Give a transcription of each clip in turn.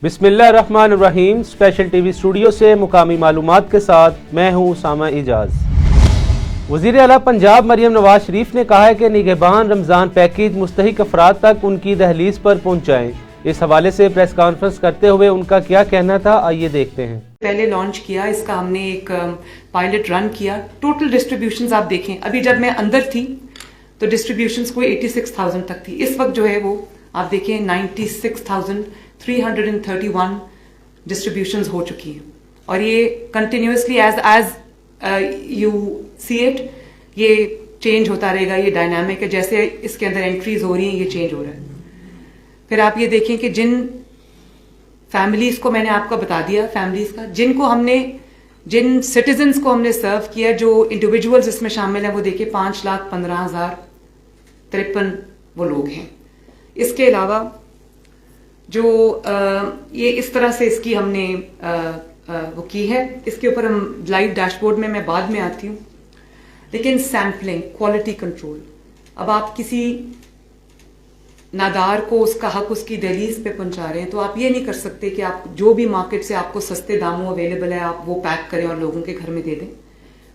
بسم اللہ الرحمن الرحیم۔ اسپیشل ٹی وی اسٹوڈیو سے مقامی معلومات کے ساتھ میں ہوں اسامہ اعجاز۔ وزیر اعلیٰ پنجاب مریم نواز شریف نے کہا ہے کہ نگہبان رمضان پیکیج مستحق افراد تک ان کی دہلیز پر پہنچائیں۔ اس حوالے سے پریس کانفرنس کرتے ہوئے ان کا کیا کہنا تھا، آئیے دیکھتے ہیں۔ پہلے لانچ کیا اس کا، ہم نے ایک پائلٹ رن کیا۔ ٹوٹل ڈسٹریبیوشنز آپ دیکھیں، ابھی جب میں اندر تھی تو ڈسٹریبیوشنز کوئی 86,000 تک تھی، اس وقت جو ہے وہ آپ دیکھیں 96,331 ڈسٹریبیوشنز ہو چکی ہیں، اور یہ continuously as you see it یہ چینج ہوتا رہے گا۔ یہ ڈائنامک ہے، جیسے اس کے اندر انٹریز ہو رہی ہیں یہ چینج ہو رہا ہے۔ پھر آپ یہ دیکھیں کہ جن فیملیز کو میں نے آپ کو بتا دیا، فیملیز کا جن سٹیزنز کو ہم نے سرو کیا، جو انڈیویجولز اس میں شامل ہیں، وہ دیکھیں 5,15,053 وہ لوگ ہیں۔ اس کے علاوہ جو یہ اس طرح سے اس کی ہم نے وہ کی ہے، اس کے اوپر ہم لائیو ڈیش بورڈ میں بعد میں آتی ہوں۔ لیکن سیمپلنگ، کوالٹی کنٹرول، اب آپ کسی نادار کو اس کا حق اس کی دہلیز پہ پہنچا رہے ہیں تو آپ یہ نہیں کر سکتے کہ آپ جو بھی مارکیٹ سے آپ کو سستے داموں اویلیبل ہے آپ وہ پیک کریں اور لوگوں کے گھر میں دے دیں۔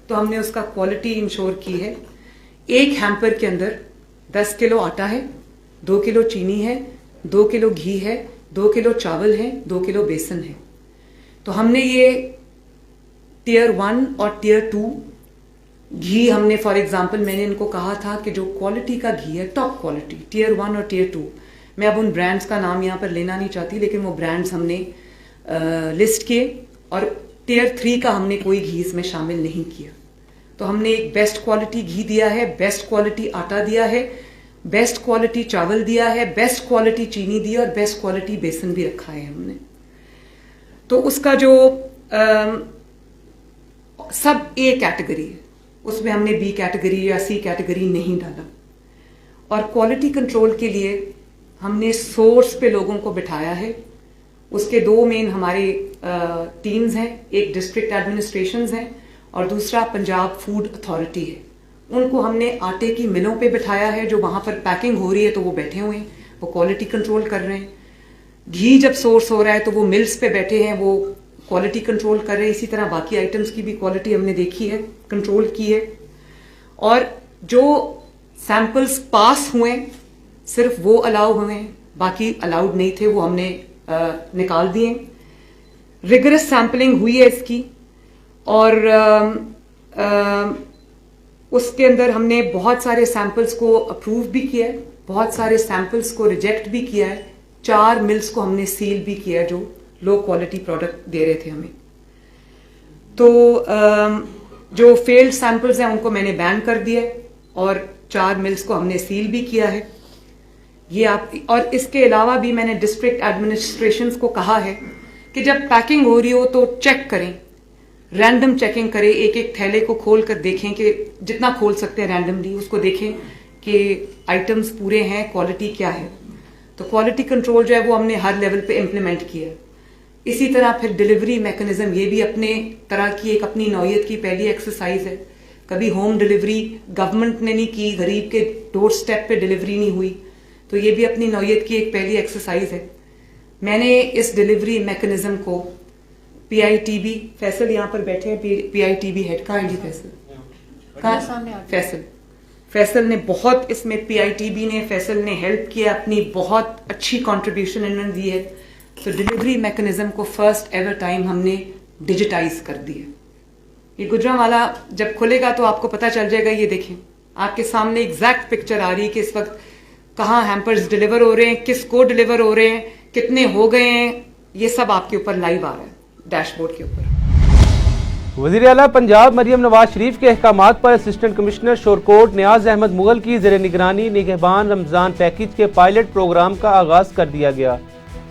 تو ہم نے اس کا کوالٹی انشور کی ہے۔ ایک ہیمپر کے اندر 10 کلو آٹا ہے، 2 کلو چینی ہے، 2 کلو گھی ہے، 2 کلو چاول ہے، 2 کلو بیسن ہے۔ تو ہم نے یہ ٹیئر 1 اور ٹیئر 2 گھی ہم نے فار ایگزامپل میں نے ان کو کہا تھا کہ جو کوالٹی کا گھی ہے، ٹاپ کوالٹی، ٹیئر 1 اور ٹیئر 2، میں اب ان برانڈز کا نام یہاں پر لینا نہیں چاہتی، لیکن وہ برانڈز ہم نے لسٹ کیے، اور ٹیئر 3 کا ہم نے کوئی گھی اس میں شامل نہیں کیا۔ تو ہم نے ایک بیسٹ کوالٹی گھی دیا ہے، بیسٹ کوالٹی آٹا دیا ہے، بیسٹ کوالٹی چاول دیا ہے، بیسٹ کوالٹی چینی دی اور بیسٹ کوالٹی بیسن بھی رکھا ہے ہم نے۔ تو اس کا جو سب اے کیٹیگری ہے، اس میں ہم نے بی کیٹیگری یا سی کیٹیگری نہیں ڈالا۔ اور کوالٹی کنٹرول کے لیے ہم نے سورس پہ لوگوں کو بٹھایا ہے۔ اس کے 2 مین ہمارے ٹیمز ہیں، ایک ڈسٹرکٹ ایڈمنسٹریشنز ہیں اور دوسرا پنجاب فوڈ اتھارٹی ہے۔ ان کو ہم نے آٹے کی ملوں پہ بٹھایا ہے، جو وہاں پر پیکنگ ہو رہی ہے تو وہ بیٹھے ہوئے ہیں، وہ کوالٹی کنٹرول کر رہے ہیں۔ گھی جب سورس ہو رہا ہے تو وہ ملز پہ بیٹھے ہیں، وہ کوالٹی کنٹرول کر رہے ہیں۔ اسی طرح باقی آئٹمس کی بھی کوالٹی ہم نے دیکھی ہے، کنٹرول کی ہے۔ اور جو سیمپلز پاس ہوئے صرف وہ الاؤ ہوئے ہیں، باقی الاؤڈ نہیں تھے، وہ ہم نے نکال دیے۔ ریگرس سیمپلنگ ہوئی ہے اس کی، اور اس کے اندر ہم نے بہت سارے سیمپلز کو اپروو بھی کیا ہے، بہت سارے سیمپلز کو ریجیکٹ بھی کیا ہے۔ 4 ملز کو ہم نے سیل بھی کیا ہے جو لو کوالٹی پروڈکٹ دے رہے تھے ہمیں۔ تو جو فیلڈ سیمپلز ہیں ان کو میں نے بین کر دیا ہے، اور 4 ملز کو ہم نے سیل بھی کیا ہے۔ یہ آپ، اور اس کے علاوہ بھی میں نے ڈسٹرکٹ ایڈمنسٹریشنز کو کہا ہے کہ جب پیکنگ ہو رہی ہو تو چیک کریں، رینڈم چیکنگ کریں، ایک ایک تھیلے کو کھول کر دیکھیں کہ جتنا کھول سکتے ہیں رینڈملی اس کو دیکھیں کہ آئٹمس پورے ہیں، کوالٹی کیا ہے۔ تو کوالٹی کنٹرول جو ہے وہ ہم نے ہر لیول پہ امپلیمنٹ کیا ہے۔ اسی طرح پھر ڈیلیوری میکنزم، یہ بھی اپنے طرح کی ایک اپنی نوعیت کی پہلی ایکسرسائز ہے۔ کبھی ہوم ڈیلیوری گورنمنٹ نے نہیں کی، غریب کے ڈور سٹیپ پہ ڈیلیوری نہیں ہوئی، تو یہ بھی اپنی نوعیت کی ایک پہلی ایکسرسائز ہے۔ میں نے اس ڈیلیوری میکنزم کو پی آئی ٹی بی، فیصل یہاں پر بیٹھے ہیں، پی آئی ٹی بی ہیڈ کہاں ہے جی؟ فیصل نے بہت اس میں، پی آئی ٹی بی نے، فیصل نے ہیلپ کیا، اپنی بہت اچھی کنٹریبیوشن انہوں نے دی ہے۔ تو ڈیلیوری میکنزم کو فرسٹ ایور ٹائم ہم نے ڈیجیٹائز کر دیا۔ یہ گجرانوالا جب کھلے گا تو آپ کو پتہ چل جائے گا۔ یہ دیکھیں آپ کے سامنے ایگزیکٹ پکچر آ رہی ہے کہ اس وقت کہاں ہیمپرز ڈیلیور ہو رہے ہیں، کس کو ڈیلیور ہو رہے ہیں، کتنے ہو گئے ہیں، یہ سب آپ کے اوپر لائیو آ رہا ہے ڈیش بورڈ کے اوپر۔ وزیر اعلیٰ پنجاب مریم نواز شریف کے احکامات پر اسسٹنٹ کمشنر شورکوٹ نیاز احمد مغل کی زیر نگرانی نگہبان رمضان پیکیج کے پائلٹ پروگرام کا آغاز کر دیا گیا۔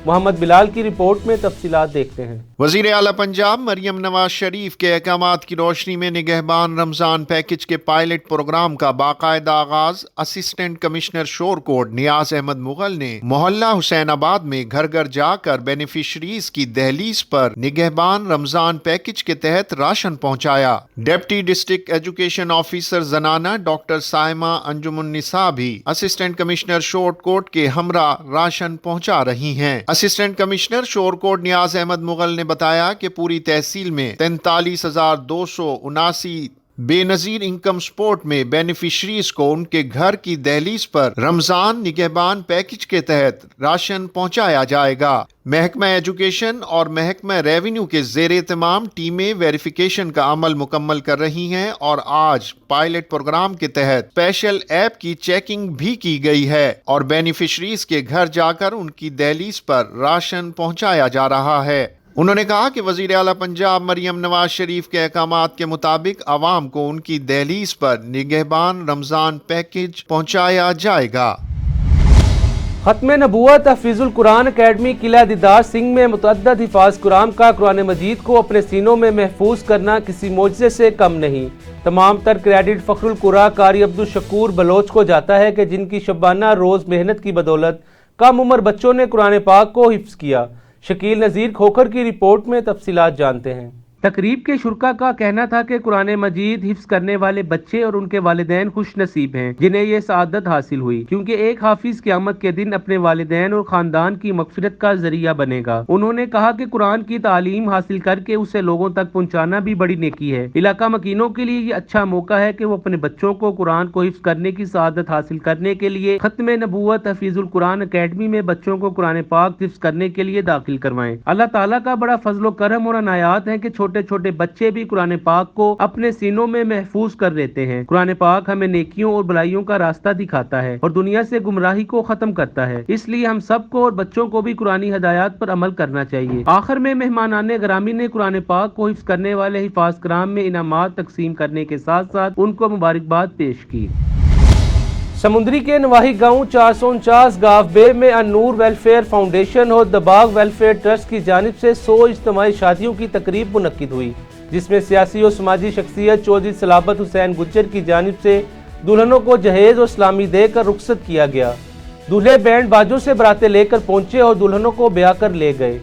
محمد بلال کی رپورٹ میں تفصیلات دیکھتے ہیں۔ وزیر اعلیٰ پنجاب مریم نواز شریف کے احکامات کی روشنی میں نگہبان رمضان پیکیج کے پائلٹ پروگرام کا باقاعدہ آغاز اسسٹنٹ کمشنر شورکوٹ نیاز احمد مغل نے محلہ حسین آباد میں گھر گھر جا کر بینیفیشریز کی دہلیز پر نگہبان رمضان پیکیج کے تحت راشن پہنچایا۔ ڈپٹی ڈسٹرکٹ ایجوکیشن آفیسر زنانہ ڈاکٹر سائمہ انجم النساء بھی اسسٹنٹ کمشنر شورکوٹ کے ہمراہ راشن پہنچا رہی ہیں۔ اسسٹنٹ کمشنر شور کوٹ نیاز احمد مغل نے بتایا کہ پوری تحصیل میں 43,279 بے نظیر انکم سپورٹ میں بینیفیشریز کو ان کے گھر کی دہلیز پر رمضان نگہبان پیکج کے تحت راشن پہنچایا جائے گا۔ محکمہ ایجوکیشن اور محکمہ ریونیو کے زیر اہتمام ٹیمیں ویریفیکیشن کا عمل مکمل کر رہی ہیں اور آج پائلٹ پروگرام کے تحت اسپیشل ایپ کی چیکنگ بھی کی گئی ہے اور بینیفیشریز کے گھر جا کر ان کی دہلیز پر راشن پہنچایا جا رہا ہے۔ انہوں نے کہا کہ وزیر اعلیٰ پنجاب مریم نواز شریف کے احکامات کے مطابق عوام کو ان کی دہلیز پر نگہبان رمضان پیکج پہنچایا جائے گا۔ ختم نبوت حفیظ القرآن اکیڈمی قلعہ دیدار سنگھ میں متعدد حفاظ قرآن کا قرآن مجید کو اپنے سینوں میں محفوظ کرنا کسی معجزے سے کم نہیں۔ تمام تر کریڈٹ فخر القرآن قاری عبدالشکور بلوچ کو جاتا ہے کہ جن کی شبانہ روز محنت کی بدولت کم عمر بچوں نے قرآن پاک کو حفظ کیا۔ شکیل نذیر کھوکھر کی رپورٹ میں تفصیلات جانتے ہیں۔ تقریب کے شرکا کا کہنا تھا کہ قرآن مجید حفظ کرنے والے بچے اور ان کے والدین خوش نصیب ہیں جنہیں یہ سعادت حاصل ہوئی، کیونکہ ایک حافظ قیامت کے دن اپنے والدین اور خاندان کی مغفرت کا ذریعہ بنے گا۔ انہوں نے کہا کہ قرآن کی تعلیم حاصل کر کے اسے لوگوں تک پہنچانا بھی بڑی نیکی ہے۔ علاقہ مکینوں کے لیے یہ اچھا موقع ہے کہ وہ اپنے بچوں کو قرآن کو حفظ کرنے کی سعادت حاصل کرنے کے لیے ختم نبوت حفیظ القرآن اکیڈمی میں بچوں کو قرآن پاک حفظ کرنے کے لیے داخل کروائیں۔ اللہ تعالیٰ کا بڑا فضل و کرم اور عنایات ہے کہ چھوٹے چھوٹے بچے بھی قرآن پاک کو اپنے سینوں میں محفوظ کر لیتے ہیں۔ قرآن پاک ہمیں نیکیوں اور بلائیوں کا راستہ دکھاتا ہے اور دنیا سے گمراہی کو ختم کرتا ہے، اس لیے ہم سب کو اور بچوں کو بھی قرآنی ہدایات پر عمل کرنا چاہیے۔ آخر میں مہمانان گرامی نے قرآن پاک کو حفظ کرنے والے حفاظ کرام میں انعامات تقسیم کرنے کے ساتھ ساتھ ان کو مبارکباد پیش کی۔ سمندری کے نواحی گاؤں 449 گاو بے میں النور ویلفیئر فاؤنڈیشن اور دباغ ویلفیئر ٹرسٹ کی جانب سے 100 اجتماعی شادیوں کی تقریب منعقد ہوئی، جس میں سیاسی اور سماجی شخصیت چودھری صلابت حسین گجر کی جانب سے دلہنوں کو جہیز اور سلامی دے کر رخصت کیا گیا۔ دولہے بینڈ باجوں سے براتیں لے کر پہنچے اور دلہنوں کو بیاہ کر لے گئے۔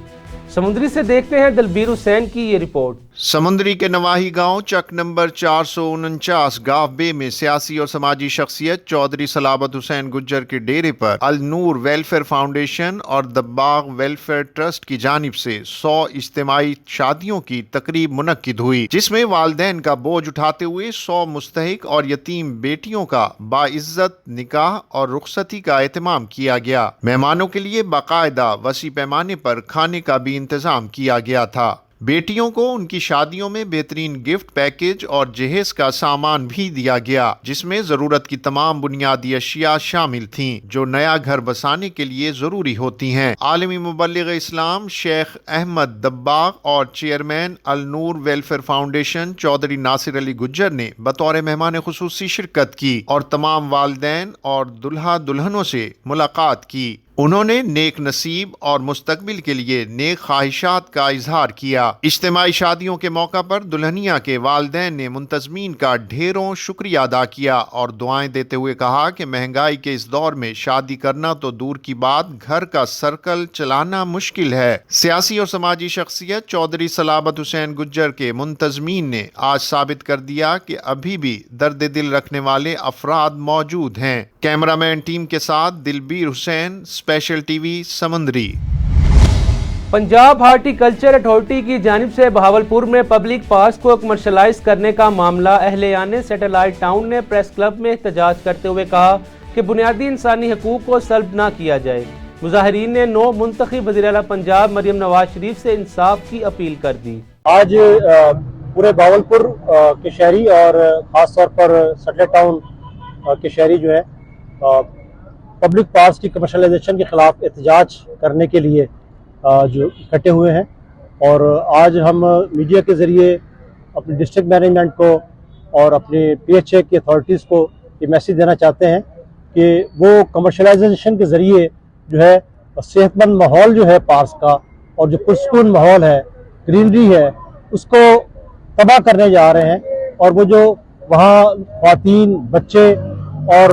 سمندری سے دیکھتے ہیں دلبیر حسین کی یہ رپورٹ۔ سمندری کے نواحی گاؤں چک نمبر 449 گاو بے میں سیاسی اور سماجی شخصیت چودھری صلابت حسین گجر کے ڈیرے پر النور ویلفیئر فاؤنڈیشن اور دباغ ویلفیئر ٹرسٹ کی جانب سے 100 اجتماعی شادیوں کی تقریب منعقد ہوئی، جس میں والدین کا بوجھ اٹھاتے ہوئے 100 مستحق اور یتیم بیٹیوں کا باعزت نکاح اور رخصتی کا اہتمام کیا گیا۔ مہمانوں کے لیے باقاعدہ وسیع پیمانے پر کھانے کا بھی انتظام کیا گیا تھا۔ بیٹیوں کو ان کی شادیوں میں بہترین گفٹ پیکج اور جہیز کا سامان بھی دیا گیا، جس میں ضرورت کی تمام بنیادی اشیاء شامل تھیں جو نیا گھر بسانے کے لیے ضروری ہوتی ہیں۔ عالمی مبلغ اسلام شیخ احمد دباغ اور چیئرمین النور ویلفیئر فاؤنڈیشن چودھری ناصر علی گجر نے بطور مہمان خصوصی شرکت کی اور تمام والدین اور دلہا دلہنوں سے ملاقات کی۔ انہوں نے نیک نصیب اور مستقبل کے لیے نیک خواہشات کا اظہار کیا۔ اجتماعی شادیوں کے موقع پر دلہنیا کے والدین نے منتظمین کا ڈھیروں شکریہ ادا کیا اور دعائیں دیتے ہوئے کہا کہ مہنگائی کے اس دور میں شادی کرنا تو دور کی بات، گھر کا سرکل چلانا مشکل ہے۔ سیاسی اور سماجی شخصیت چودھری صلابت حسین گجر کے منتظمین نے آج ثابت کر دیا کہ ابھی بھی درد دل رکھنے والے افراد موجود ہیں۔ کیمرہ مین ٹیم کے ساتھ دلبیر حسین، اسپیشل ٹی وی سمندری۔ پنجاب ہارٹی کلچر اتھارٹی کی جانب سے بہاولپور میں پبلک پارکس کو کمرشلائز کرنے کا معاملہ اہلیان سیٹلائٹ ٹاؤن نے پریس کلب میں احتجاج کرتے ہوئے کہا کہ بنیادی انسانی حقوق کو سلب نہ کیا جائے۔ مظاہرین نے نو منتخب وزیر اعلیٰ پنجاب مریم نواز شریف سے انصاف کی اپیل کر دی۔ آج پورے بہاولپور کے شہری اور خاص طور پر سیٹلائٹ ٹاؤن کے شہری جو ہے پبلک پارکس کی کمرشلائزیشن کے خلاف احتجاج کرنے کے لیے جو اکٹھے ہوئے ہیں، اور آج ہم میڈیا کے ذریعے اپنے ڈسٹرکٹ مینجمنٹ کو اور اپنے پی ایچ اے کی اتھارٹیز کو یہ میسیج دینا چاہتے ہیں کہ وہ کمرشلائزیشن کے ذریعے جو ہے صحت مند ماحول جو ہے پارکس کا اور جو پرسکون ماحول ہے، گرینری ہے، اس کو تباہ کرنے جا رہے ہیں، اور وہ جو وہاں خواتین، بچے اور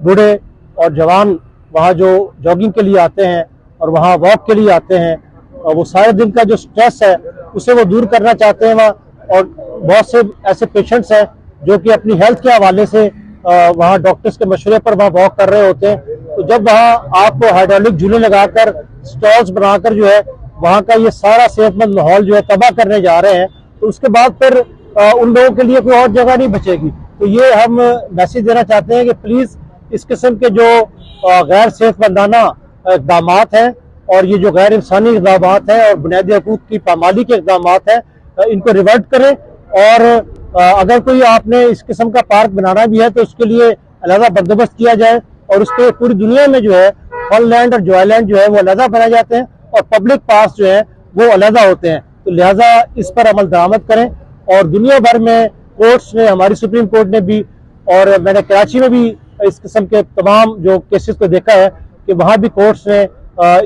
بوڑھے اور جوان وہاں جو جاگنگ کے لیے آتے ہیں اور وہاں واک کے لیے آتے ہیں، اور وہ سارے دن کا جو سٹریس ہے اسے وہ دور کرنا چاہتے ہیں وہاں، اور بہت سے ایسے پیشنٹس ہیں جو کہ اپنی ہیلتھ کے حوالے سے وہاں ڈاکٹرز کے مشورے پر وہاں واک کر رہے ہوتے ہیں، تو جب وہاں آپ ہائیڈرولک جھولے لگا کر سٹالز بنا کر جو ہے وہاں کا یہ سارا صحت مند ماحول جو ہے تباہ کرنے جا رہے ہیں تو اس کے بعد پھر ان لوگوں کے لیے کوئی اور جگہ نہیں بچے گی. تو یہ ہم میسج دینا چاہتے ہیں کہ پلیز اس قسم کے جو غیر صحت مندانہ اقدامات ہیں اور یہ جو غیر انسانی اقدامات ہیں اور بنیادی حقوق کی پامالی کے اقدامات ہیں ان کو ریورٹ کریں. اور اگر کوئی آپ نے اس قسم کا پارک بنانا بھی ہے تو اس کے لیے علیحدہ بندوبست کیا جائے اور اس کے پوری دنیا میں جو ہے فن لینڈ اور جوائے لینڈ جو ہے وہ علیحدہ بنائے جاتے ہیں اور پبلک پارک جو ہے وہ علیحدہ ہوتے ہیں. تو لہٰذا اس پر عمل درآمد کریں. اور دنیا بھر میں کورٹس نے, ہماری سپریم کورٹ نے بھی, اور میں نے کراچی میں بھی اس قسم کے تمام جو کیسز کو دیکھا ہے کہ وہاں بھی کورٹس نے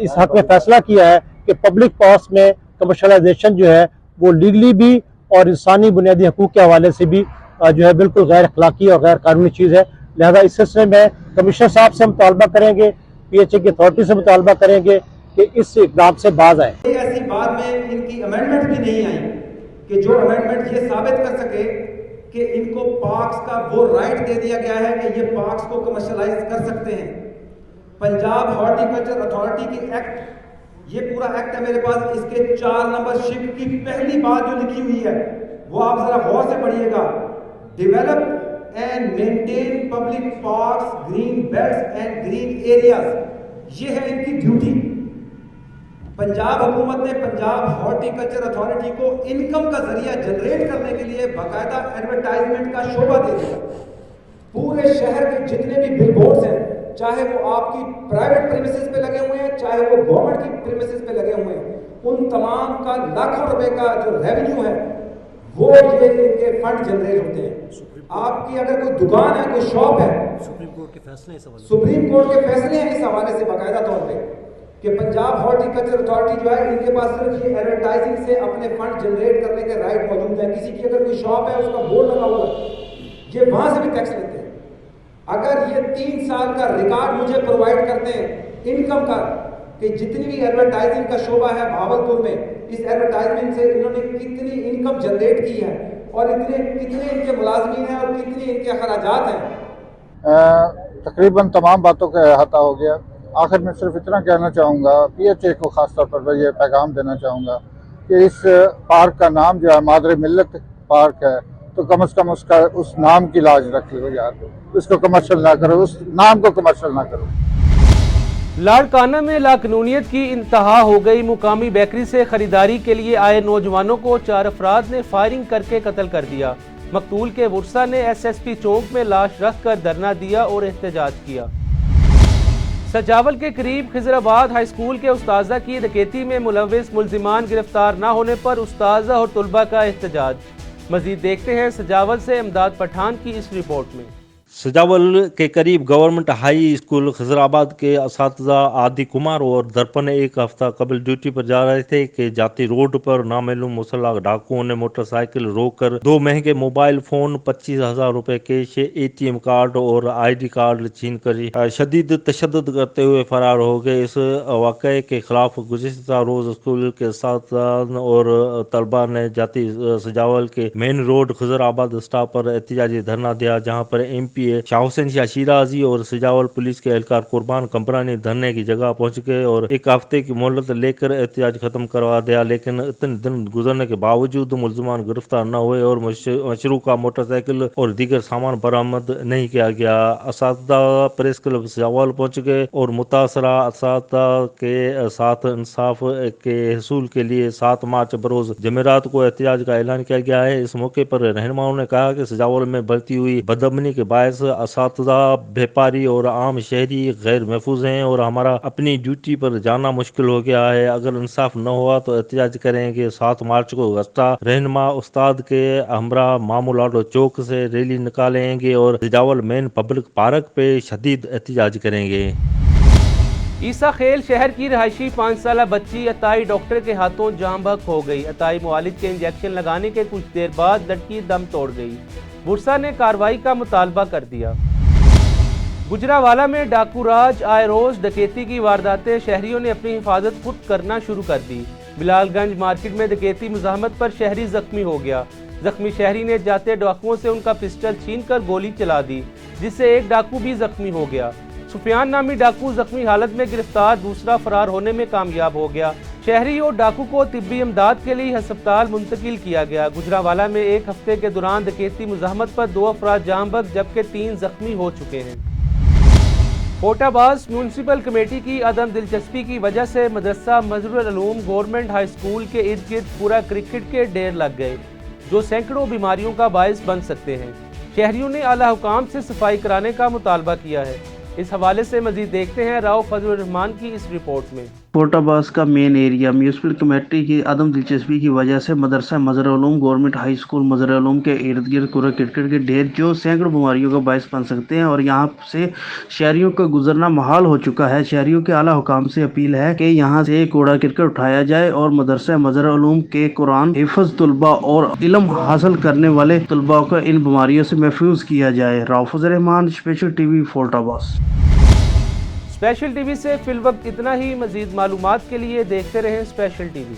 اس حق میں فیصلہ کیا ہے کہ پبلک پارکس میں کمرشلائزیشن جو ہے وہ لیگلی بھی اور انسانی بنیادی حقوق کے حوالے سے بھی جو ہے بالکل غیر اخلاقی اور غیر قانونی چیز ہے. لہذا اس سلسلے میں کمشنر صاحب سے مطالبہ کریں گے, پی ایچ اے کی اتھارٹی سے مطالبہ کریں گے کہ اس اقدام سے باز آئیں. ایسی بات میں ان کی امینڈمنٹ بھی نہیں آئی کہ جو امینڈمنٹ یہ ثابت کر سکے کہ ان کو پارکس کا وہ رائٹ دے دیا گیا ہے کہ یہ پارکس کو کمرشلائز کر سکتے ہیں. پنجاب ہارٹیکلچر اتھارٹی کی ایکٹ, یہ پورا ایکٹ ہے میرے پاس, اس کے 4 نمبر شپ کی پہلی بات جو لکھی ہوئی ہے وہ آپ ذرا غور سے پڑھیے گا. Develop and maintain public parks, green belts and green areas, یہ ہے ان کی ڈیوٹی. پنجاب حکومت نے پنجاب ہارٹیکلچر اتھارٹی کو انکم کا ذریعہ جنریٹ کرنے کے لیے باقاعدہ ایڈورٹائزمنٹ کا شعبہ دے دیا. پورے شہر کے جتنے بھی بل بورڈز ہیں, چاہے وہ آپ کی پرائیویٹ پریمیسز پہ لگے ہوئے ہیں چاہے وہ گورنمنٹ کی پریمیسز پہ لگے ہوئے ہیں, ان تمام کا لاکھوں روپے کا جو ریونیو ہے وہ یہ ان کے فنڈ جنریٹ ہوتے ہیں. آپ کی اگر کوئی دکان ہے, کوئی شاپ ہے, سپریم کورٹ کے فیصلے ہیں اس حوالے سے باقاعدہ طور پہ کہ پنجاب ہارٹیکلچر اتھارٹی جو ہے ان کے پاس صرف یہ ایڈورٹائزنگ سے اپنے فنڈ جنریٹ کرنے کے رائٹ موجود ہیں. کسی کی اگر کوئی شاپ ہے, اس کا بورڈ لگا ہوا ہے, یہ وہاں سے بھی ٹیکس لیتے ہیں. اگر یہ 3 سال کا ریکارڈ مجھے پرووائڈ کرتے ہیں انکم کا کہ جتنی بھی ایڈورٹائزنگ کا شعبہ ہے بھاولپور میں, اس ایڈورٹائزمنٹ سے انہوں نے کتنی انکم جنریٹ کی ہے اور کتنے ان کے ملازمین ہیں اور کتنے ان کے اخراجات ہیں. تقریباً تمام باتوں کا احاطہ ہو گیا. آخر میں صرف اتنا کہنا چاہوں گا, پی ایچ اے کو خاص طور پر یہ پیغام دینا چاہوں گا کہ اس پارک کا نام جو ہے مادر ملت پارک ہے, تو کم از کم اس نام کی لاج رکھ لو یار, اس کو کمرشل نہ کرو, اس نام کو کمرشل نہ کرو. لاڑکانہ میں لاقانونیت کی انتہا ہو گئی. مقامی بیکری سے خریداری کے لیے آئے نوجوانوں کو 4 افراد نے فائرنگ کر کے قتل کر دیا. مقتول کے ورثاء نے ایس ایس پی چوک میں لاش رکھ کر دھرنا دیا اور احتجاج کیا. سجاول کے قریب خضرآباد ہائی اسکول کے استاذہ کی ڈکیتی میں ملوث ملزمان گرفتار نہ ہونے پر استاذہ اور طلبہ کا احتجاج. مزید دیکھتے ہیں سجاول سے امداد پٹھان کی اس رپورٹ میں. سجاول کے قریب گورنمنٹ ہائی اسکول خضرآباد کے اساتذہ آدی کمار اور درپن ایک ہفتہ قبل ڈیوٹی پر جا رہے تھے کہ جاتی روڈ پر نامعلوم مسلح ڈاکوؤں نے موٹر سائیکل روک کر 2 مہنگے موبائل فون, 25,000 روپے کیش, ATM کارڈ اور ID کارڈ چھین کر شدید تشدد کرتے ہوئے فرار ہو گئے. اس واقعے کے خلاف گزشتہ روز اسکول کے اساتذہ اور طلبہ نے جاتی سجاول کے مین روڈ خضرآباد اسٹاپ پر احتجاجی دھرنا دیا, جہاں پر MP شاہ حسین شاہ شیرازی اور سجاول پولیس کے اہلکار قربان کمپرانی دھرنے کی جگہ پہنچ گئے اور 1 ہفتے کی مہلت لے کر احتجاج ختم کروا دیا. لیکن اتنے دن گزرنے کے باوجود ملزمان گرفتار نہ ہوئے اور مشروقہ موٹر سائیکل اور دیگر سامان برآمد نہیں کیا گیا. اساتذہ پریس کلب سجاول پہنچ گئے اور متاثرہ اساتذہ کے ساتھ انصاف کے حصول کے لیے 7 مارچ بروز جمعرات کو احتجاج کا اعلان کیا گیا ہے. اس موقع پر رہنماؤں نے کہا کہ سجاول میں بڑھتی ہوئی بدامنی کے باعث اساتذہ, بیپاری اور عام شہری غیر محفوظ ہیں اور ہمارا اپنی ڈیوٹی پر جانا مشکل ہو گیا ہے. اگر انصاف نہ ہوا تو احتجاج کریں گے. 7 مارچ کو گشتہ رہنما استاد کے ہمراہ مامو لاڈو چوک سے ریلی نکالیں گے اور سجاول مین پبلک پارک پہ شدید احتجاج کریں گے. عیسیٰ خیل شہر کی رہائشی 5 سالہ بچی عطائی ڈاکٹر کے ہاتھوں جاں بحق ہو گئی. عطائی معالج کے انجیکشن لگانے کے کچھ دیر بعد لڑکی دم توڑ گئی. ورثاء نے کارروائی کا مطالبہ کر دیا. گجرانوالہ میں ڈاکو راج آئے روز ڈکیتی کی وارداتیں, شہریوں نے اپنی حفاظت خود کرنا شروع کر دی. بلال گنج مارکیٹ میں ڈکیتی مزاحمت پر شہری زخمی ہو گیا. زخمی شہری نے جاتے ڈاکوؤں سے ان کا پسٹل چھین کر گولی چلا دی, جس سے ایک ڈاکو بھی زخمی ہو گیا. سفیان نامی ڈاکو زخمی حالت میں گرفتار، دوسرا فرار ہونے میں کامیاب ہو گیا۔ شہری اور ڈاکو کو طبی امداد کے لیے ہسپتال منتقل کیا گیا۔ گجرانوالہ میں ایک ہفتے کے دوران ڈکیتی مزاحمت پر 2 افراد جاں بحق جبکہ 3 زخمی ہو چکے ہیں۔ کوٹہ باز میونسپل کمیٹی کی عدم دلچسپی کی وجہ سے مدرسہ مظہرالعلوم گورنمنٹ ہائی اسکول کے ارد گرد پورا کرکٹ کے ڈھیر لگ گئے جو سینکڑوں بیماریوں کا باعث بن سکتے ہیں۔ شہریوں نے اعلیٰ حکام سے صفائی کرانے کا مطالبہ کیا ہے۔ اس حوالے سے مزید دیکھتے ہیں راؤ فضل الرحمان کی اس رپورٹ میں۔ کوٹہ باز کا مین ایریا میونسپل کمیٹی کی عدم دلچسپی کی وجہ سے مدرسہ مظہرالعلوم گورنمنٹ ہائی اسکول مظہرالعلوم کے ارد گرد کوڑا کرکٹ کے ڈھیر جو سینکڑوں بیماریوں کا باعث بن سکتے ہیں اور یہاں سے شہریوں کا گزرنا محال ہو چکا ہے۔ شہریوں کے اعلیٰ حکام سے اپیل ہے کہ یہاں سے کوڑا کرکٹ اٹھایا جائے اور مدرسہ مظہرالعلوم کے قرآن حفظ طلباء اور علم حاصل کرنے والے طلباء کو ان بیماریوں سے محفوظ کیا جائے۔ راؤ فضل الرحمان، اسپیشل ٹی وی، کوٹہ باز۔ اسپیشل ٹی وی سے فی الوقت اتنا ہی۔ مزید معلومات کے لیے دیکھتے رہیں اسپیشل ٹی وی۔